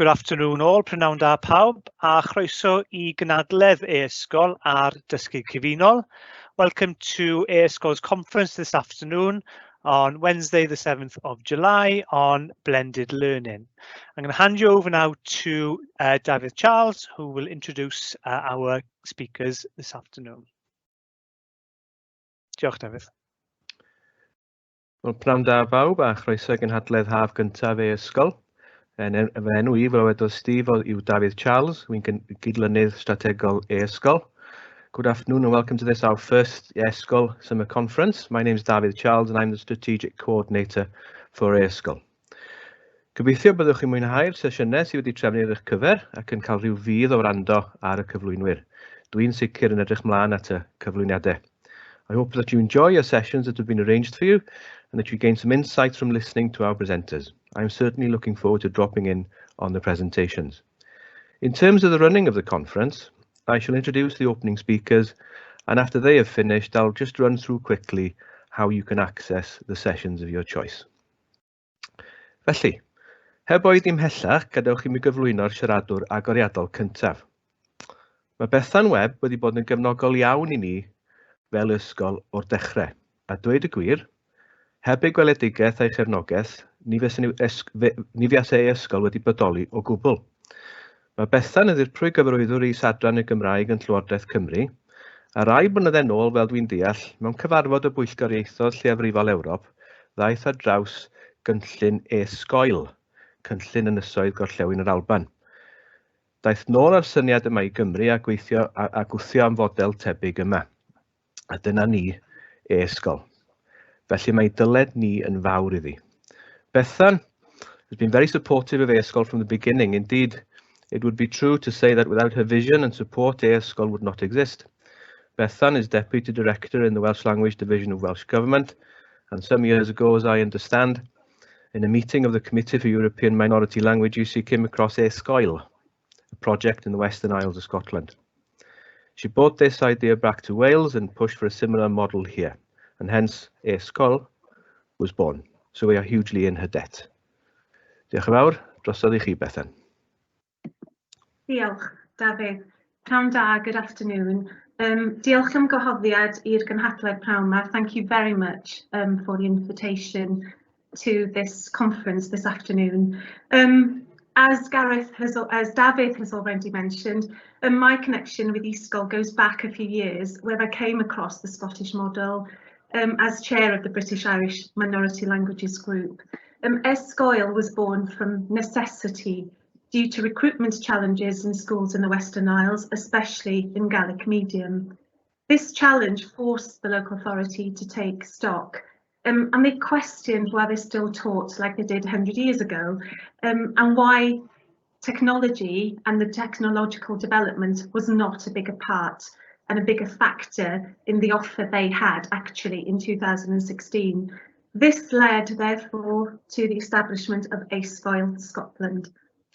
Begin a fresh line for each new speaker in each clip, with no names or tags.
Good afternoon all, prynawn da pawb, a chroeso I Cynhadledd Airscon ar dysgu cyfunol. Welcome to Airscol's conference this afternoon on Wednesday the 7th of July on blended learning. I'm going to hand you over now to David Charles, who will introduce our speakers this afternoon. Diolch, David.
Wel, prynawn da pawb a chroeso I Cynhadledd haf gyntaf Airscol. Fy enw I, fel wedodd Steve, yw David Charles. Wy'n gydlynydd strategol Airscol. Good afternoon and welcome to this, our first Airscol Summer Conference. My name is David Charles and I'm the Strategic Coordinator for Airscol. Gobeithio byddwch chi'n mwynhau'r sesiynau sydd wedi trefnu ar eich cyfer ac yn cael rhyw fydd o wrando ar y cyflwynwyr. Dwi'n sicr yn edrych mlaen at y cyflwyniadau. I hope that you enjoy your sessions that have been arranged for you and that you gain some insights from listening to our presenters. I'm certainly looking forward to dropping in on the presentations. In terms of the running of the conference, I shall introduce the opening speakers, and after they have finished, I'll just run through quickly how you can access the sessions of your choice. Felly, heb oed ymhellach, gadewch I mi gyflwyno'r siaradwr agoriadol cyntaf. Mae Bethan Webb wedi bod yn gefnogol iawn I ni fel ysgol o'r dechrau, a dweud y gwir, heb ei gweledigaeth a'i chefnogaeth, ni fuas ei ysgol wedi bodoli o gwbl. Mae Bethan yn ddirprwy gyfarwyddwr I Sadran y Gymraeg yn Llywodraeth Cymru, a rai blynyddoedd nôl, fel dwi'n deall, mewn cyfarfod y Bwyllgor Ieithoedd Lleiafrifol Ewrop, ddaeth ar draws gynllun e-sgol, cynllun ynysoedd Gorllewin yr Alban. Daeth nôl ar syniad yma I Gymru a gwthio am fodel tebyg yma. A dyna ni e-sgol. Felly mae dyled ni yn fawr iddi. Bethan has been very supportive of Airscol from the beginning. Indeed, it would be true to say that without her vision and support, Airscol would not exist. Bethan is Deputy Director in the Welsh Language Division of Welsh Government, and some years ago, as I understand, in a meeting of the Committee for European Minority Languages, she came across Airscol, a project in the Western Isles of Scotland. She brought this idea back to Wales and pushed for a similar model here, and hence Airscol was born. So we are hugely in her debt. Diolch yn fawr, drosodd I chi, Bethan.
Diolch, David. Pnawn da, good afternoon. Diolch am gwahoddiad i'r gynhadledd pnawn 'ma. Thank you very much for the invitation to this conference this afternoon. As David has already mentioned, my connection with e-sgol goes back a few years, where I came across the Scottish model as chair of the British Irish Minority Languages Group. e-sgol was born from necessity due to recruitment challenges in schools in the Western Isles, especially in Gaelic medium. This challenge forced the local authority to take stock, and they questioned why they're still taught like they did 100 years ago, and why technology and the technological development was not a bigger part and a bigger factor in the offer they had actually in 2016. This led, therefore, to the establishment of e-sgol Scotland.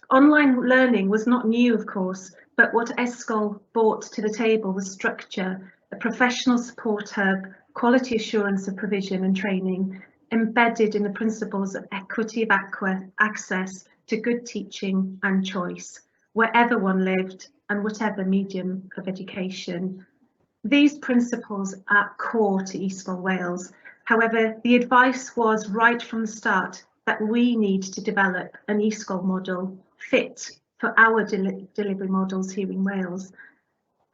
Online learning was not new, of course, but what e-sgol brought to the table was structure, a professional support hub, quality assurance of provision and training, embedded in the principles of equity of access to good teaching and choice, wherever one lived and whatever medium of education. These principles are core to e-sgol Wales. However, the advice was right from the start that we need to develop an e-sgol model fit for our delivery models here in Wales,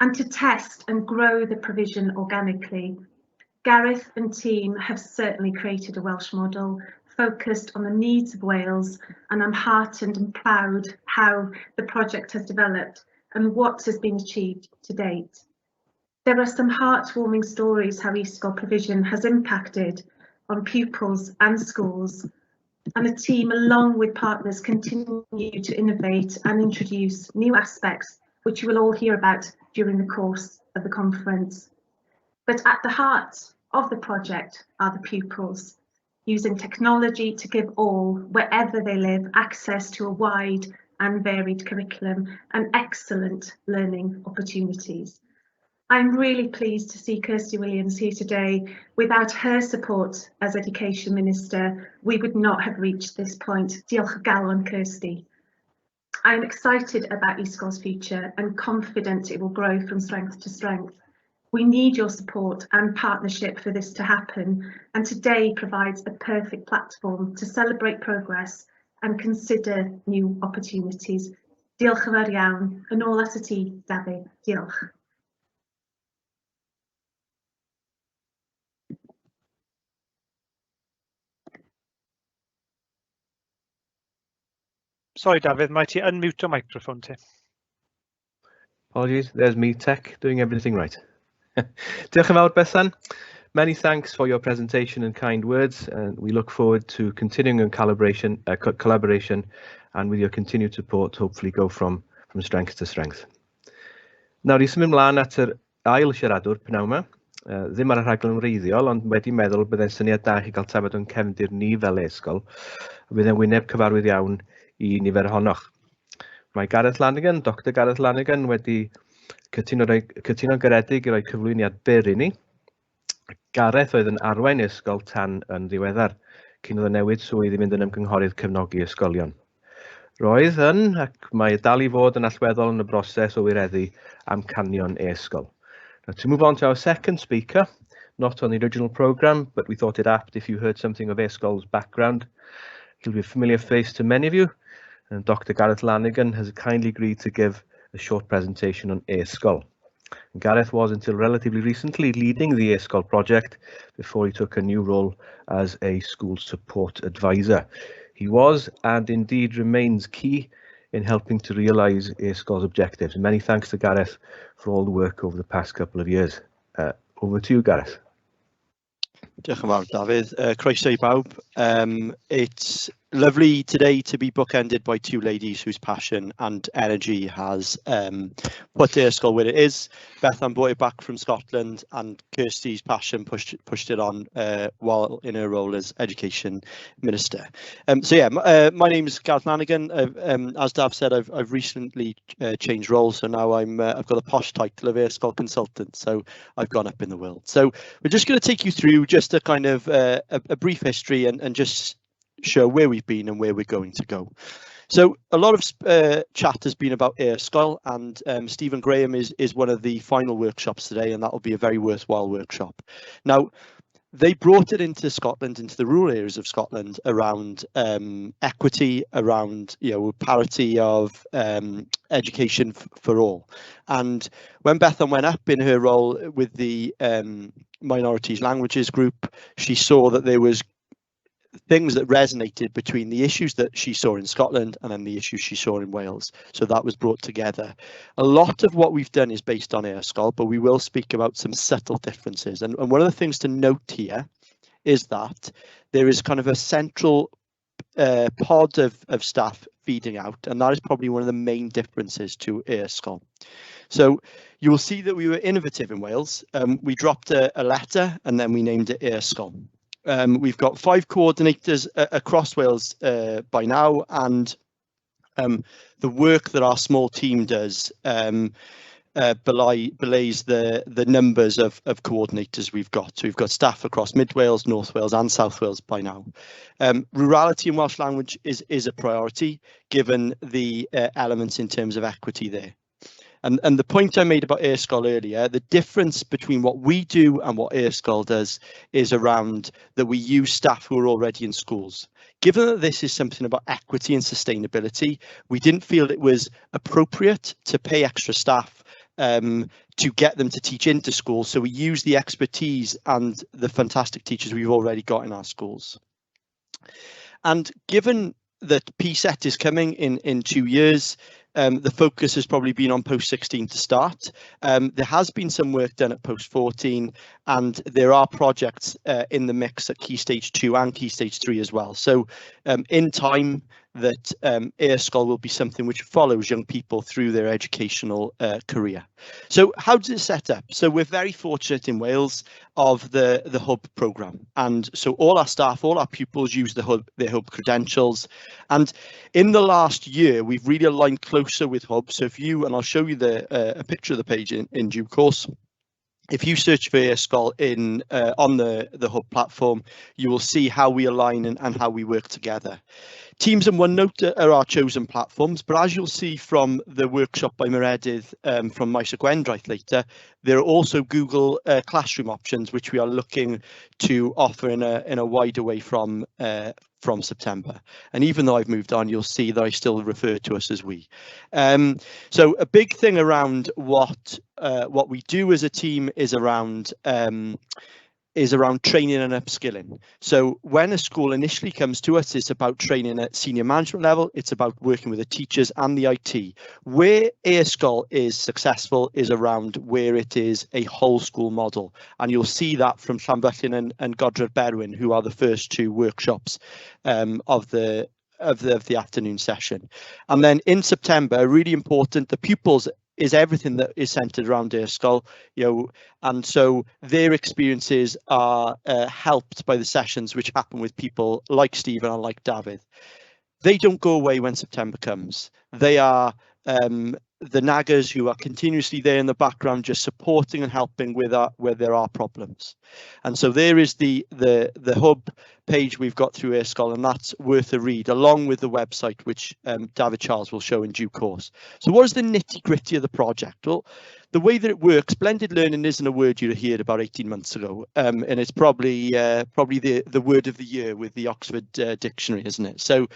and to test and grow the provision organically. Gareth and team have certainly created a Welsh model focused on the needs of Wales, and I'm heartened and proud how the project has developed and what has been achieved to date. There are some heartwarming stories how e-sgol provision has impacted on pupils and schools, and the team, along with partners, continue to innovate and introduce new aspects, which you will all hear about during the course of the conference. But at the heart of the project are the pupils, using technology to give all, wherever they live, access to a wide and varied curriculum and excellent learning opportunities. I'm really pleased to see Kirsty Williams here today. Without her support as Education Minister, we would not have reached this point. Diolch o galon, Kirsty. I am excited about e-sgol's future and confident it will grow from strength to strength. We need your support and partnership for this to happen, and today provides a perfect platform to celebrate progress and consider new opportunities. Diolch yn fawr iawn. Yn ôl at y ti, Dafydd. Diolch.
Sorry, Dafydd, might you unmute your microphone, ti?
Apologies, there's me, tech, doing everything right. Diolch yn fawr, Bethan. Many thanks for your presentation and kind words, and we look forward to continuing in collaboration and with your continued support, hopefully go from strength to strength. Nawr, I symud ymlaen at yr ail siaradwr pnawn yma. Ddim ar y rhaglen wreiddiol, ond wedi meddwl byddai'n syniad da i chi gael tafod yn cefndir ni fel e-ysgol, a byddai'n wyneb cyfarwydd iawn i nifer ohonoch. Mae Gareth Lanigan, Dr Gareth Lanigan, wedi cytuno garedig i roi cyflwyniad byr i ni. Gareth oedd yn arwain ysgol tan yn ddiweddar, cyn oedd y newid swydd i fynd yn ymgynghorydd cefnogi ysgolion. Roedd yn, ac mae dal i fod yn allweddol yn y broses o wireddu amcanion e-ysgol. Now, to move on to our second speaker, not on the original programme, but we thought it apt if you heard something of e-ysgol's background. He'll be a familiar face to many of you, and Dr Gareth Lanigan has kindly agreed to give a short presentation on e-ysgol. Gareth was until relatively recently leading the e-ysgol project before he took a new role as a school support advisor. He was and indeed remains key in helping to realise e-ysgol's objectives. And many thanks to Gareth for all the work over the past couple of years. Over to you, Gareth.
Diolch yn fawr, Dafydd. Croeso I bawb. It's lovely today to be bookended by two ladies whose passion and energy has put Airscon where it is. Bethan brought it back from Scotland, and Kirsty's passion pushed it on while in her role as Education Minister. My name is Gareth Lanigan. As Dav said, I've recently changed roles, so now I've got the posh title of Airscon Consultant, so I've gone up in the world. So we're just going to take you through just a kind of a brief history and just show where we've been and where we're going to go. So a lot of chat has been about Airscol, and Stephen Graham is one of the final workshops today, and that will be a very worthwhile workshop. Now, they brought it into Scotland, into the rural areas of Scotland, around equity, around parity of education for all. And when Bethan went up in her role with the minorities languages group, she saw that there was things that resonated between the issues that she saw in Scotland and then the issues she saw in Wales. So that was brought together. A lot of what we've done is based on Airscol, but we will speak about some subtle differences. And one of the things to note here is that there is kind of a central pod of staff feeding out, and that is probably one of the main differences to Airscol. So you will see that we were innovative in Wales. We dropped a letter and then we named it Airscol. We've got 5 coordinators across Wales by now, and the work that our small team does belays the numbers of coordinators we've got. So we've got staff across Mid Wales, North Wales and South Wales by now. Rurality in Welsh language is a priority, given the elements in terms of equity there. And the point I made about Airscol earlier, the difference between what we do and what Airscol does is around that we use staff who are already in schools. Given that this is something about equity and sustainability, we didn't feel it was appropriate to pay extra staff to get them to teach into schools. So we use the expertise and the fantastic teachers we've already got in our schools. And given that PSET is coming in 2 years, the focus has probably been on post-16 to start. There has been some work done at post-14, and there are projects in the mix at Key Stage 2 and Key Stage 3 as well. So in time, that Airscol will be something which follows young people through their educational career. So how does it set up? So we're very fortunate in Wales of the hub programme, and so all our staff, all our pupils use their hub credentials, and in the last year we've really aligned closer with hub. So if you, and I'll show you a picture of the page in due course. If you search for Airscon on the Hub platform, you will see how we align and how we work together. Teams and OneNote are our chosen platforms, but as you'll see from the workshop by Meredydd from Maes y Gwendraeth later, there are also Google Classroom options, which we are looking to offer in a wider way from September. And even though I've moved on, you'll see that I still refer to us as we. So a big thing around what we do as a team is around training and upskilling. So when a school initially comes to us, it's about training at senior management level. It's about working with the teachers and the IT. Where Airscon is successful is around where it is a whole school model. And you'll see that from Llanfyllin and Godred Berwyn, who are the first two workshops of the afternoon session. And then in September, really important, the pupils is everything that is centered around Airscon, and so their experiences are helped by the sessions which happen with people like Stephen and like David. They don't go away when September comes. They are the naggers who are continuously there in the background, just supporting and helping where there are problems. And so there is the hub page we've got through Airscon, and that's worth a read, along with the website, which David Charles will show in due course. So what is the nitty-gritty of the project? Well, the way that it works, blended learning isn't a word you'd heard about 18 months ago, and it's probably the word of the year with the Oxford Dictionary, isn't it? So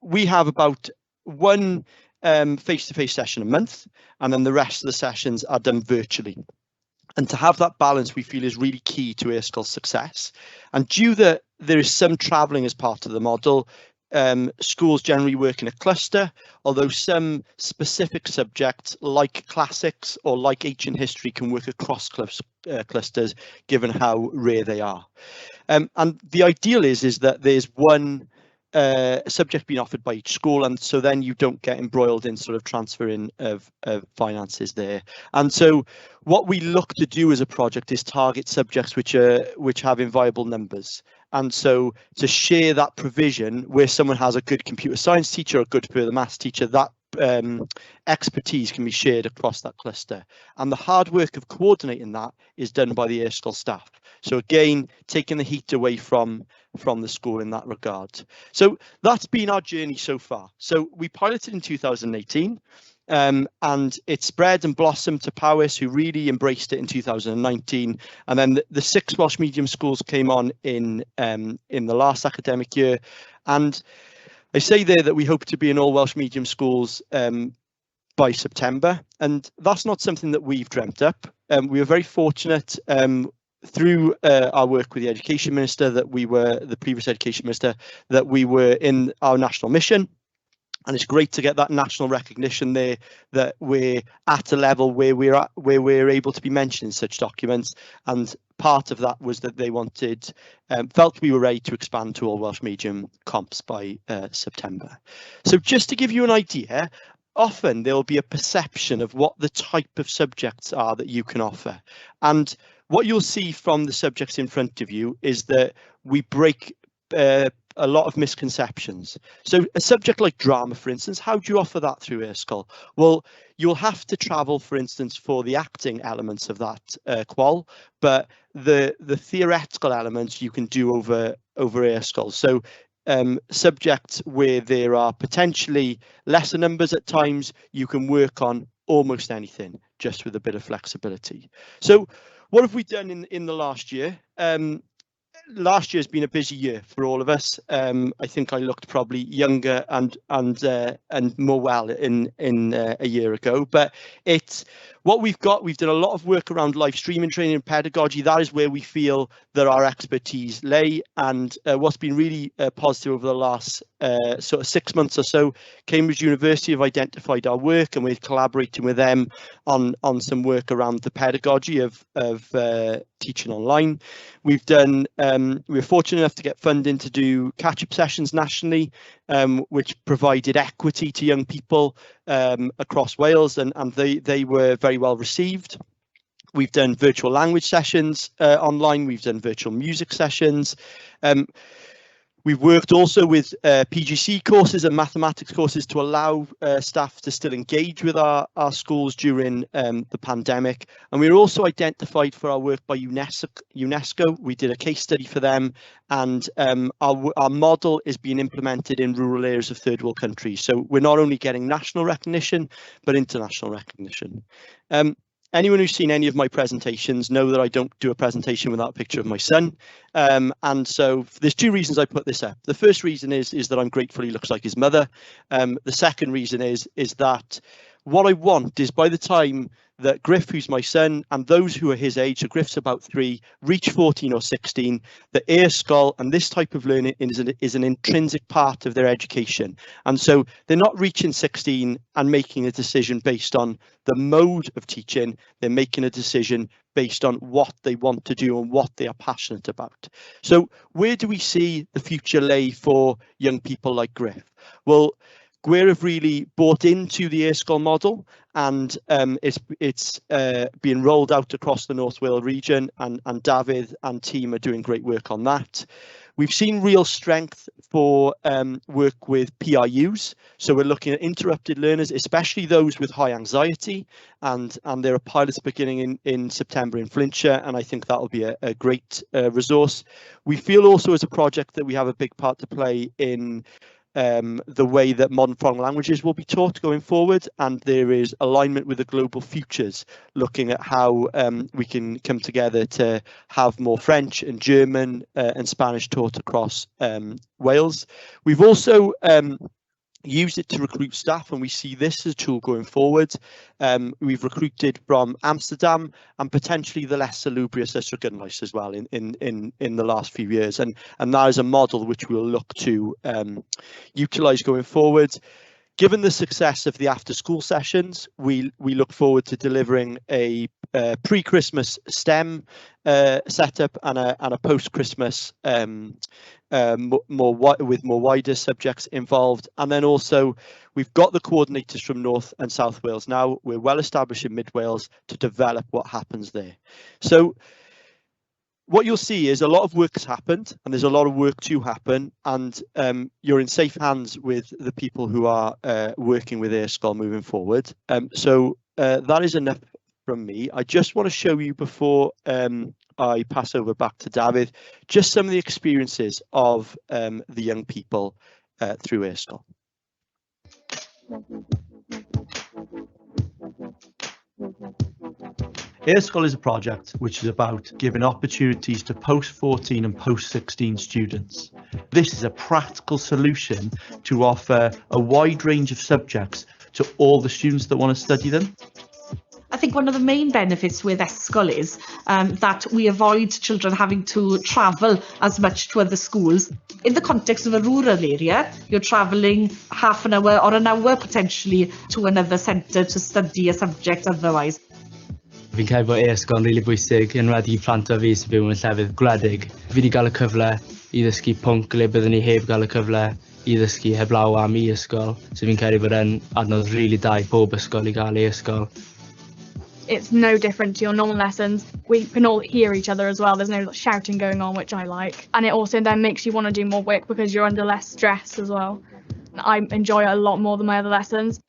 we have about one face-to-face session a month, and then the rest of the sessions are done virtually. And to have that balance, we feel, is really key to Airscon's success. And due that there is some travelling as part of the model, schools generally work in a cluster, although some specific subjects like classics or like ancient history can work across clusters, given how rare they are. And the ideal is that there's one subject being offered by each school, and so then you don't get embroiled in sort of transferring of finances there. And so what we look to do as a project is target subjects which have inviolable numbers. And so to share that provision where someone has a good computer science teacher or a good further maths teacher, that expertise can be shared across that cluster. And the hard work of coordinating that is done by the Airscon staff. So again, taking the heat away from the school in that regard. So that's been our journey so far. So we piloted in 2018. And it spread and blossomed to Powys, who really embraced it in 2019. And then the 6 Welsh medium schools came on in the last academic year. And I say there that we hope to be in all Welsh medium schools by September. And that's not something that we've dreamt up. We were very fortunate through our work with the Education Minister, the previous Education Minister, that we were in our national mission. And it's great to get that national recognition there, that we're at a level where we're able to be mentioned in such documents. And part of that was that they felt we were ready to expand to all Welsh medium comps by September. So just to give you an idea, often there will be a perception of what the type of subjects are that you can offer. And what you'll see from the subjects in front of you is that we break a lot of misconceptions. So a subject like drama, for instance, how do you offer that through Airscon? Well, you'll have to travel, for instance, for the acting elements of that qual, but the theoretical elements you can do over Airscon. So subjects where there are potentially lesser numbers at times, you can work on almost anything, just with a bit of flexibility. So what have we done in the last year? Last year has been a busy year for all of us. I think I looked probably younger and more well in a year ago. But it's what we've got. We've done a lot of work around live streaming training and pedagogy. That is where we feel that our expertise lay. And what's been really positive over the last sort of 6 months or so, Cambridge University have identified our work, and we're collaborating with them on some work around the pedagogy of teaching online. We've done. We were fortunate enough to get funding to do catch-up sessions nationally, which provided equity to young people across Wales, and they were very well received. We've done virtual language sessions online. We've done virtual music sessions. We've worked also with PGC courses and mathematics courses to allow staff to still engage with our schools during the pandemic. And we were also identified for our work by UNESCO. We did a case study for them, and our model is being implemented in rural areas of third world countries. So we're not only getting national recognition, but international recognition. Anyone who's seen any of my presentations know that I don't do a presentation without a picture of my son. And so there's two reasons I put this up. The first reason is that I'm grateful he looks like his mother. The second reason is that what I want is by the time that Griff, who's my son, and those who are his age, so Griff's about 3, reach 14 or 16, the Airscon and this type of learning is an intrinsic part of their education. And so they're not reaching 16 and making a decision based on the mode of teaching, they're making a decision based on what they want to do and what they are passionate about. So where do we see the future lay for young people like Griff? Well, Gwir have really bought into the Airscon model, and it's being rolled out across the North Wales region, and David and team are doing great work on that. We've seen real strength for work with PRUs, so we're looking at interrupted learners, especially those with high anxiety, and there are pilots beginning in September in Flintshire, and I think that will be a great resource. We feel also as a project that we have a big part to play in the way that modern foreign languages will be taught going forward, and there is alignment with the global futures, looking at how we can come together to have more French and German and Spanish taught across Wales. We've also used it to recruit staff, and we see this as a tool going forward. We've recruited from Amsterdam and potentially the less salubrious Ysgol as well in the last few years, and that is a model which we'll look to utilise going forward. Given the success of the after-school sessions, we look forward to delivering a pre-Christmas STEM setup and a post-Christmas with more wider subjects involved. And then also we've got the coordinators from North and South Wales now. We're well established in Mid Wales to develop what happens there. So what you'll see is a lot of work's happened, and there's a lot of work to happen, and you're in safe hands with the people who are working with Airscon moving forward. So that is enough from me. I just want to show you before I pass over back to David, just some of the experiences of the young people through Airscon.
Airscon is a project which is about giving opportunities to post-14 and post-16 students. This is a practical solution to offer a wide range of subjects to all the students that want to study them.
I think one of the main benefits with e-sgol is that we avoid children having to travel as much to other schools. In the context of a rural area, you're travelling half an hour or an hour potentially to another centre to study a subject otherwise.
Fi'n credu bod Airscon rili bwysig yn wedi i plant o fi sy'n byw yn llefydd gwledig. Fi wedi cael y cyfle i ddysgu pwnc le byddwn ni heb gael y cyfle i ddysgu heblaw am e-ysgol. So fi'n credu bod yn adnodd rili da i pob ysgol i gael e-ysgol.
It's no different to your normal lessons. We can all hear each other as well. There's no shouting going on, which I like. And it also then makes you want to do more work because you're under less stress as well. I enjoy it a lot more than my other lessons.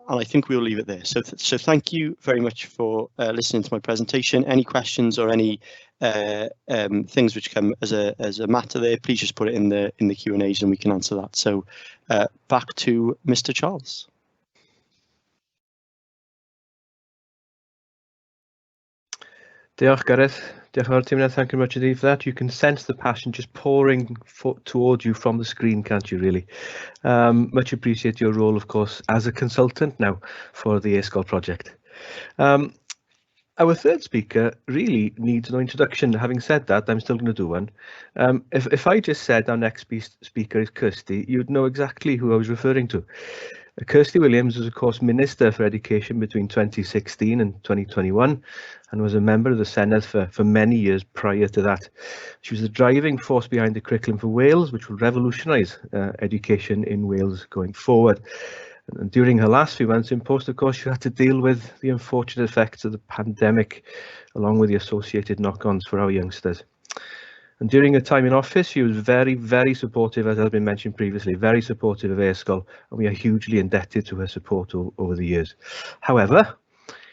And I think we'll leave it there. So thank you very much for listening to my presentation. Any questions or any things which come as a matter there, please just put it in the Q&As and we can answer that. So back to Mr. Charles.
Diolch, Gareth. Diolch fawr, Tim. Thank you much indeed for that. You can sense the passion just pouring towards you from the screen, can't you, really? Much appreciate your role, of course, as a consultant now for the Airscon project. Our third speaker really needs no introduction. Having said that, I'm still going to do one. If I just said our next speaker is Kirsty, you'd know exactly who I was referring to. Kirsty Williams was, of course, Minister for Education between 2016 and 2021 and was a member of the Cynhadledd for many years prior to that. She was the driving force behind the curriculum for Wales, which will revolutionise education in Wales going forward. And during her last few months in post, of course, she had to deal with the unfortunate effects of the pandemic, along with the associated knock-ons for our youngsters. And during her time in office, she was very, very supportive, as has been mentioned previously, very supportive of Airscon, and we are hugely indebted to her support over the years. However,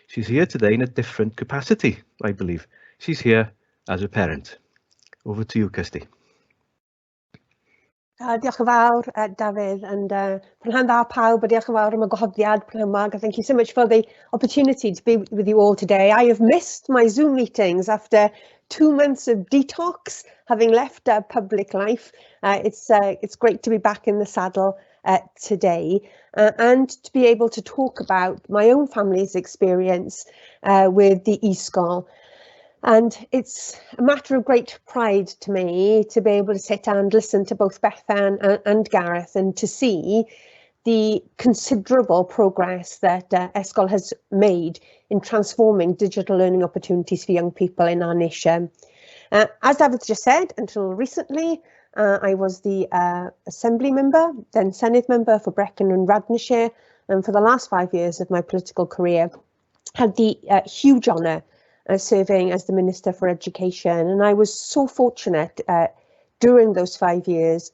she's here today in a different capacity, I believe. She's here as a parent. Over to you, Kirsty.
Diolch yn fawr, Dafydd, and prynhawn dda pawb, a diolch yn fawr am y gwahoddiad, prynhawn Marg, and thank you so much for the opportunity to be with you all today. I have missed my Zoom meetings after 2 months of detox, having left public life. It's great to be back in the saddle today and to be able to talk about my own family's experience with the e-sgol. And it's a matter of great pride to me to be able to sit and listen to both Bethan and Gareth and to see the considerable progress that Airscon has made in transforming digital learning opportunities for young people in our nation. As David just said, until recently, I was the Assembly member, then Senedd member for Brecon and Radnorshire, and for the last 5 years of my political career, had the huge honour serving as the Minister for Education, and I was so fortunate during those 5 years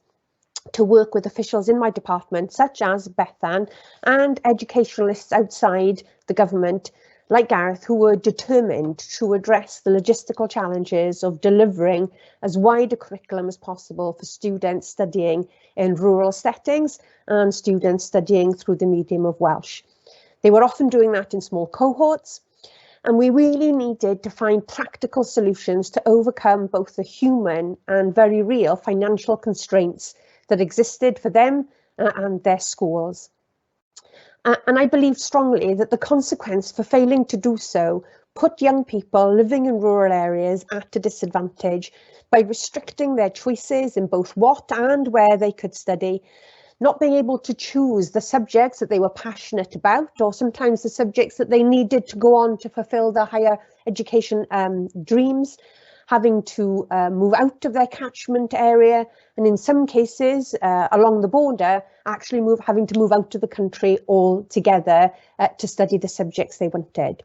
to work with officials in my department, such as Bethan, and educationalists outside the government, like Gareth, who were determined to address the logistical challenges of delivering as wide a curriculum as possible for students studying in rural settings and students studying through the medium of Welsh. They were often doing that in small cohorts, and we really needed to find practical solutions to overcome both the human and very real financial constraints that existed for them and their schools. And I believe strongly that the consequence for failing to do so put young people living in rural areas at a disadvantage by restricting their choices in both what and where they could study, not being able to choose the subjects that they were passionate about, or sometimes the subjects that they needed to go on to fulfill their higher education dreams, having to move out of their catchment area, and in some cases along the border, actually having to move out of the country altogether to study the subjects they wanted.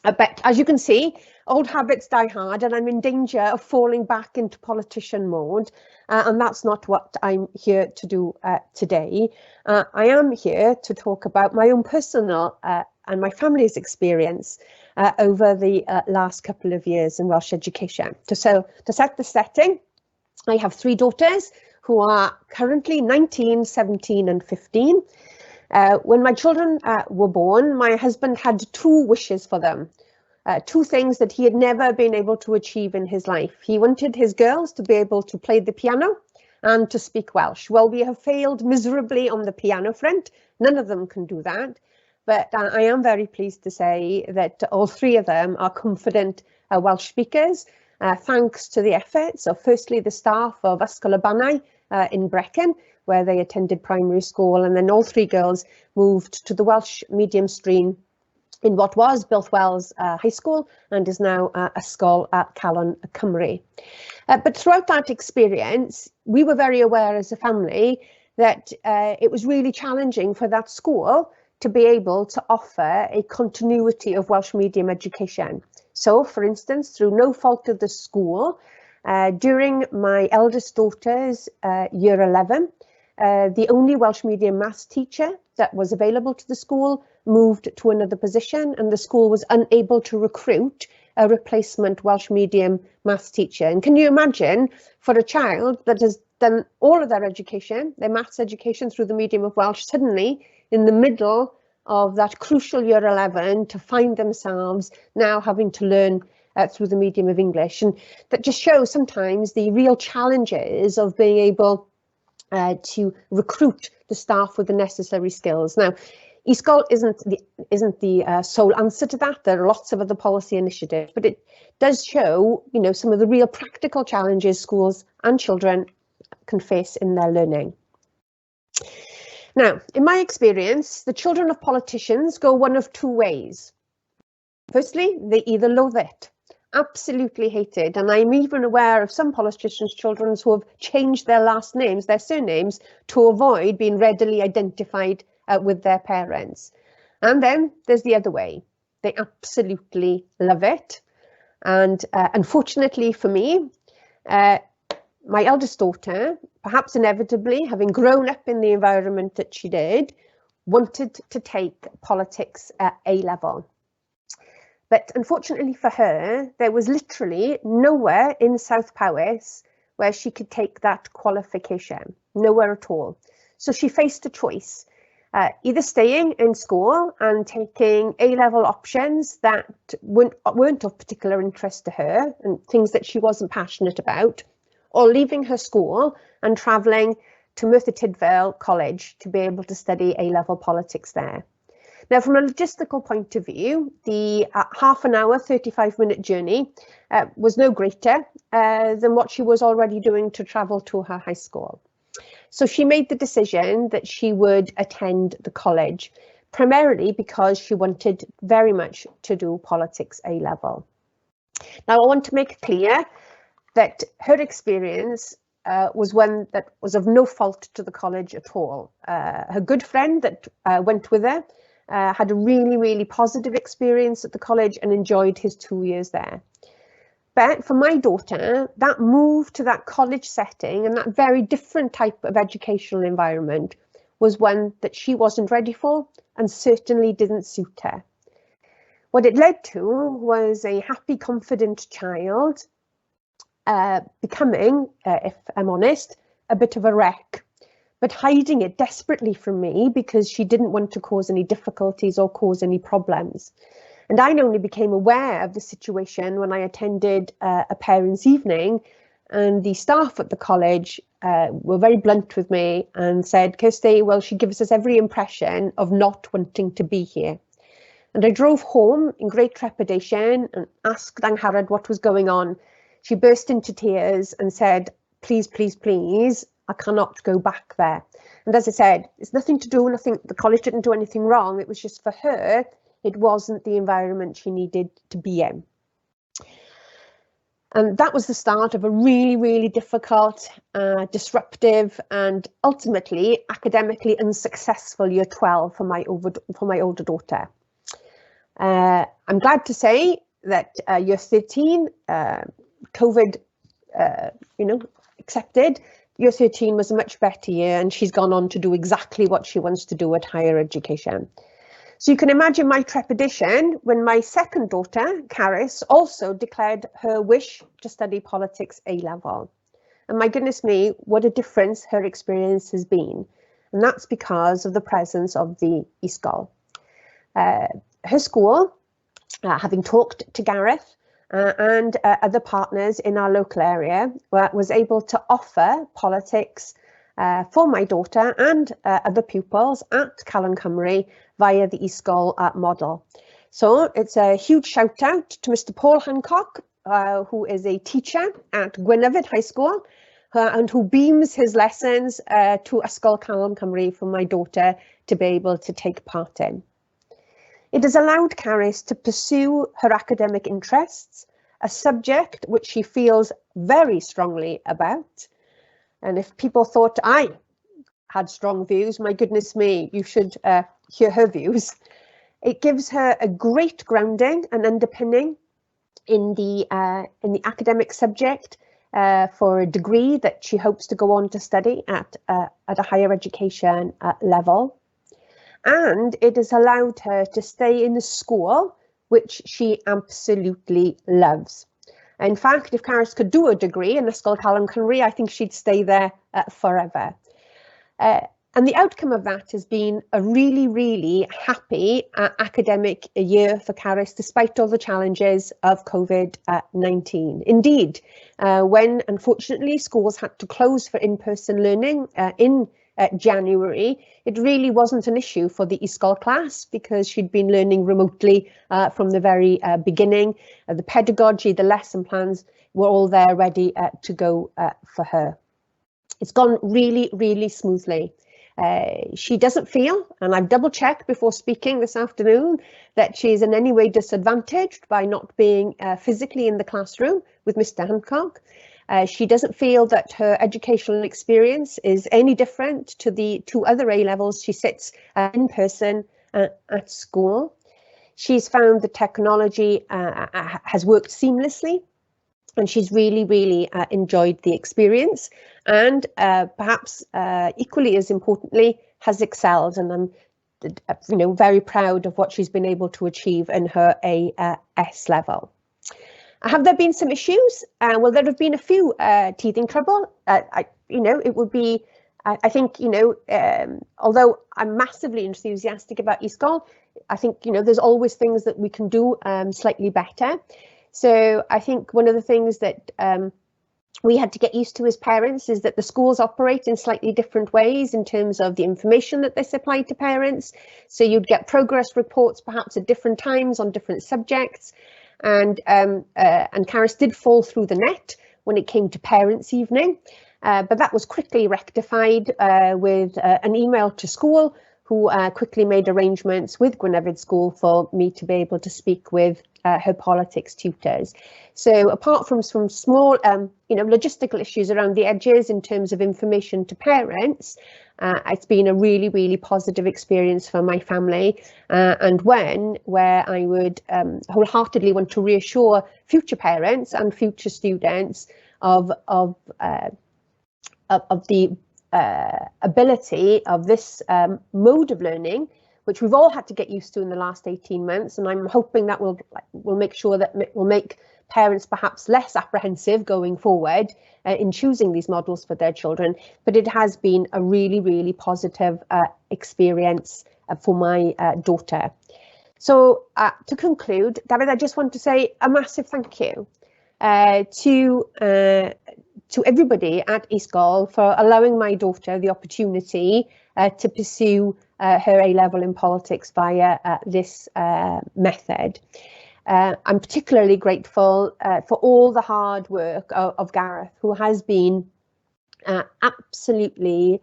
But as you can see, old habits die hard, and I'm in danger of falling back into politician mode, and that's not what I'm here to do today. I am here to talk about my own personal and my family's experience over the last couple of years in Welsh education. To set the setting, I have 3 daughters who are currently 19, 17 and 15. When my children were born, my husband had 2 wishes for them, 2 things that he had never been able to achieve in his life. He wanted his girls to be able to play the piano and to speak Welsh. Well, we have failed miserably on the piano front. None of them can do that. But I am very pleased to say that all 3 of them are confident Welsh speakers, thanks to the efforts of firstly the staff of Ysgol y Banau in Brecon, where they attended primary school, and then all 3 girls moved to the Welsh medium stream in what was Builthwells High School and is now Ysgol at Calon Cymru. But throughout that experience, we were very aware as a family that it was really challenging for that school to be able to offer a continuity of Welsh medium education. So, for instance, through no fault of the school, during my eldest daughter's year 11, the only Welsh medium maths teacher that was available to the school moved to another position, and the school was unable to recruit a replacement Welsh medium maths teacher. And can you imagine, for a child that has done all of their education, their maths education through the medium of Welsh, suddenly in the middle of that crucial year 11 to find themselves now having to learn through the medium of English? And that just shows sometimes the real challenges of being able to recruit the staff with the necessary skills. Now, e-sgol isn't the sole answer to that. There are lots of other policy initiatives, but it does show, some of the real practical challenges schools and children can face in their learning. Now, in my experience, the children of politicians go one of 2 ways. Firstly, they either loathe it, absolutely hate it, and I'm even aware of some politicians' children who have changed their last names, their surnames, to avoid being readily identified with their parents. And then there's the other way. They absolutely love it. And unfortunately for me, my eldest daughter, perhaps inevitably, having grown up in the environment that she did, wanted to take politics at A-level. But unfortunately for her, there was literally nowhere in South Powys where she could take that qualification, nowhere at all. So she faced a choice, either staying in school and taking A-level options that weren't of particular interest to her and things that she wasn't passionate about, or leaving her school and travelling to Merthyr Tydfil College to be able to study A-level politics there. Now, from a logistical point of view, the half an hour, 35-minute journey was no greater than what she was already doing to travel to her high school. So she made the decision that she would attend the college, primarily because she wanted very much to do politics A-level. Now, I want to make clear that her experience was one that was of no fault to the college at all. Her good friend that went with her had a really, really positive experience at the college and enjoyed his 2 years there. But for my daughter, that move to that college setting and that very different type of educational environment was one that she wasn't ready for and certainly didn't suit her. What it led to was a happy, confident child becoming, if I'm honest, a bit of a wreck, but hiding it desperately from me because she didn't want to cause any difficulties or cause any problems. And I only became aware of the situation when I attended a parents' evening, and the staff at the college were very blunt with me and said, Kirsty, well, she gives us every impression of not wanting to be here. And I drove home in great trepidation and asked Angharad what was going on. She burst into tears and said, please, please, please, I cannot go back there. And as I said, it's nothing to do, the college didn't do anything wrong. It was just for her, it wasn't the environment she needed to be in. And that was the start of a really, really difficult, disruptive and ultimately academically unsuccessful year 12 for my older daughter. I'm glad to say that year 13, COVID, accepted, year 13 was a much better year and she's gone on to do exactly what she wants to do at higher education. So you can imagine my trepidation when my second daughter, Caris, also declared her wish to study politics A-level. And my goodness me, what a difference her experience has been. And that's because of the presence of the e-sgol. Her school, having talked to Gareth and other partners in our local area, was able to offer politics for my daughter and other pupils at Calon Cymru via the e-sgol model. So it's a huge shout out to Mr. Paul Hancock, who is a teacher at Gwynedd High School and who beams his lessons to Ysgol Calon Cymru for my daughter to be able to take part in. It has allowed Caris to pursue her academic interests, a subject which she feels very strongly about. And if people thought I had strong views, my goodness me, you should hear her views. It gives her a great grounding and underpinning in the academic subject for a degree that she hopes to go on to study at a higher education level. And it has allowed her to stay in the school, which she absolutely loves. In fact, if Caris could do a degree in Ysgol Calon Cymru, I think she'd stay there forever. And the outcome of that has been a really, really happy academic year for Caris, despite all the challenges of COVID-19. Indeed, when unfortunately schools had to close for in-person learning in January, it really wasn't an issue for the e-sgol class because she'd been learning remotely from the very beginning. The pedagogy, the lesson plans were all there ready to go for her. It's gone really, really smoothly. She doesn't feel, and I've double checked before speaking this afternoon, that she's in any way disadvantaged by not being physically in the classroom with Mr. Hancock. She doesn't feel that her educational experience is any different to the 2 other A-levels she sits in person at school. She's found the technology has worked seamlessly, and she's really enjoyed the experience, and perhaps equally as importantly, has excelled. And I'm very proud of what she's been able to achieve in her AS level. Have there been some issues? Well, there have been a few teething trouble. It would be, I think, although I'm massively enthusiastic about e-sgol, I think, there's always things that we can do slightly better. So I think one of the things that we had to get used to as parents is that the schools operate in slightly different ways in terms of the information that they supply to parents. So you'd get progress reports perhaps at different times on different subjects. And Caris did fall through the net when it came to parents' evening, but that was quickly rectified with an email to school, who quickly made arrangements with Gwynedd School for me to be able to speak with her politics tutors. So apart from some small, logistical issues around the edges in terms of information to parents, it's been a really positive experience for my family, and where I would wholeheartedly want to reassure future parents and future students of the ability of this mode of learning, which we've all had to get used to in the last 18 months. And I'm hoping that will make sure that will make parents perhaps less apprehensive going forward in choosing these models for their children. But it has been a really positive experience for my daughter. So to conclude, David, I just want to say a massive thank you to everybody at e-sgol for allowing my daughter the opportunity to pursue her A-level in politics via this method. I'm particularly grateful for all the hard work of Gareth, who has been absolutely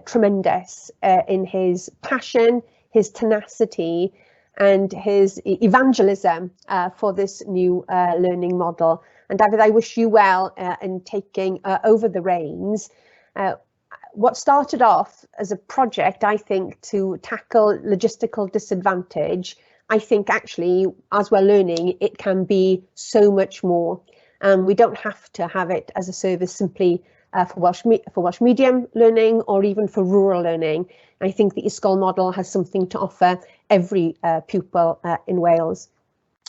tremendous in his passion, his tenacity, and his evangelism for this new learning model. And David, I wish you well in taking over the reins. What started off as a project, I think, to tackle logistical disadvantage, I think actually, as we're learning, it can be so much more. We don't have to have it as a service simply for Welsh medium learning or even for rural learning. I think the e-sgol model has something to offer every pupil in Wales.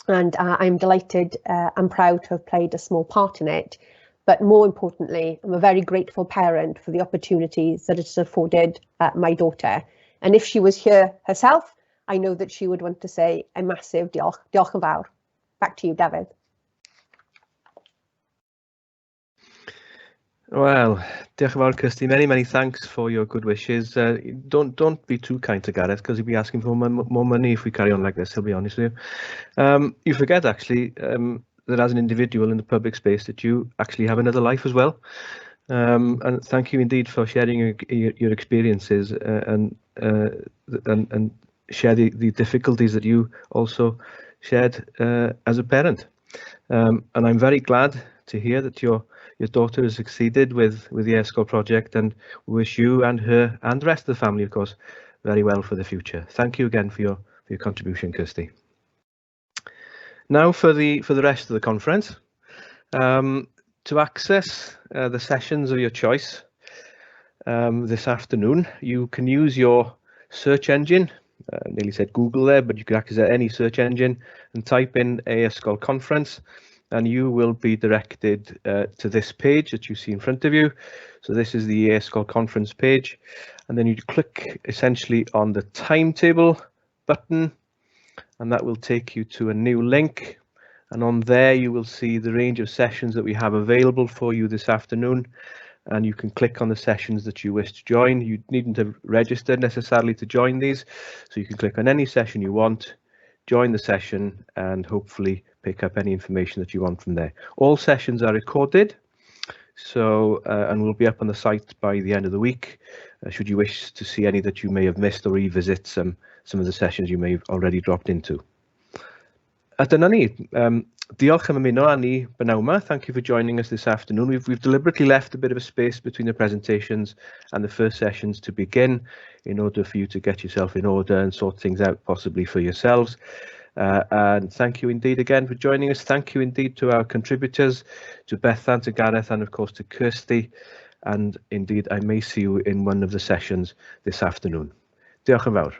And I'm delighted and proud to have played a small part in it. But more importantly, I'm a very grateful parent for the opportunities that it's afforded my daughter. And if she was here herself, I know that she would want to say a massive diolch yn fawr. Back to you, David.
Well, diolch yn fawr, Kirsty. Many thanks for your good wishes. Don't be too kind to Gareth, because he'll be asking for more money if we carry on like this, he'll be honest with you. You forget, actually, that as an individual in the public space, that you actually have another life as well. And thank you indeed for sharing your experiences and share the difficulties that you also shared as a parent. And I'm very glad to hear that your daughter has succeeded with the Airscon project, and wish you and her and the rest of the family, of course, very well for the future. Thank you again for your contribution, Kirsty. Now for the rest of the conference. To access the sessions of your choice this afternoon, you can use your search engine. Nearly said Google there, but you can access any search engine and type in Airscon conference, and you will be directed to this page that you see in front of you. So this is the Airscon conference page, and then you click essentially on the timetable button, and that will take you to a new link. And on there you will see the range of sessions that we have available for you this afternoon, and you can click on the sessions that you wish to join. You needn't have registered necessarily to join these, so you can click on any session you want, join the session, and hopefully pick up any information that you want from there. All sessions are recorded, so and will be up on the site by the end of the week, should you wish to see any that you may have missed or revisit some of the sessions you may have already dropped into. A dyna ni. Diolch am ymuno â ni b'nawn 'ma. Thank you for joining us this afternoon. We've deliberately left a bit of a space between the presentations and the first sessions to begin in order for you to get yourself in order and sort things out possibly for yourselves. And thank you indeed again for joining us. Thank you indeed to our contributors, to Bethan, to Gareth, and of course to Kirsty. And indeed, I may see you in one of the sessions this afternoon. Diolch yn fawr.